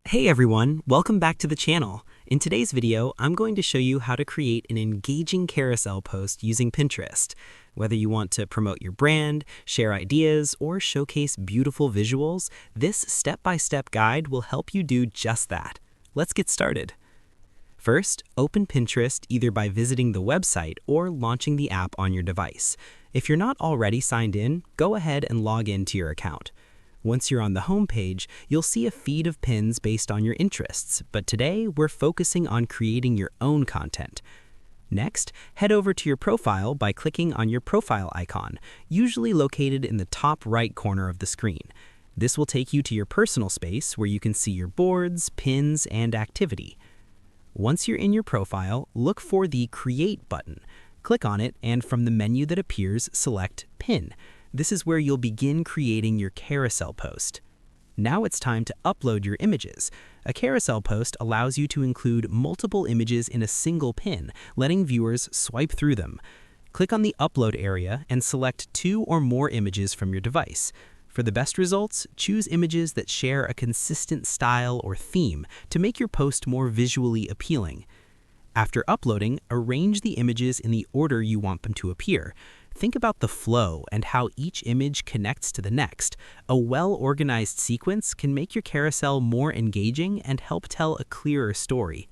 Hey everyone, welcome back to the channel. In today's video, I'm going to show you how to create an engaging carousel post using Pinterest. Whether you want to promote your brand, share ideas, or showcase beautiful visuals, this step-by-step guide will help you do just that. Let's get started. First, open Pinterest either by visiting the website or launching the app on your device. If you're not already signed in, go ahead and log in to your account. Once you're on the home page, you'll see a feed of pins based on your interests, but today we're focusing on creating your own content. Next, head over to your profile by clicking on your profile icon, usually located in the top right corner of the screen. This will take you to your personal space where you can see your boards, pins, and activity. Once you're in your profile, look for the Create button. Click on it, and from the menu that appears, select Pin. This is where you'll begin creating your carousel post. Now it's time to upload your images. A carousel post allows you to include multiple images in a single pin, letting viewers swipe through them. Click on the Upload area and select 2 or more images from your device. For the best results, choose images that share a consistent style or theme to make your post more visually appealing. After uploading, arrange the images in the order you want them to appear. Think about the flow and how each image connects to the next. A well-organized sequence can make your carousel more engaging and help tell a clearer story.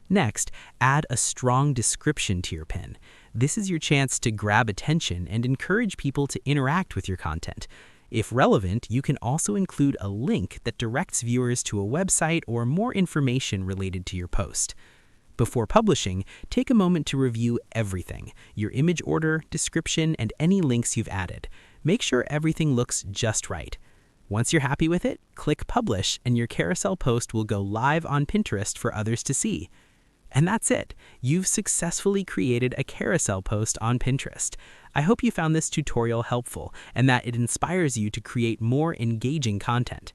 Next, add a strong description to your pin. This is your chance to grab attention and encourage people to interact with your content. If relevant, you can also include a link that directs viewers to a website or more information related to your post. Before publishing, take a moment to review everything: your image order, description, and any links you've added. Make sure everything looks just right. Once you're happy with it, click Publish, and your carousel post will go live on Pinterest for others to see. And that's it. You've successfully created a carousel post on Pinterest. I hope you found this tutorial helpful and that it inspires you to create more engaging content.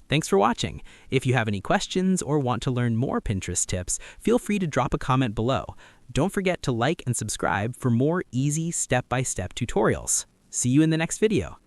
Thanks for watching. If you have any questions or want to learn more Pinterest tips, feel free to drop a comment below. Don't forget to like and subscribe for more easy step-by-step tutorials. See you in the next video.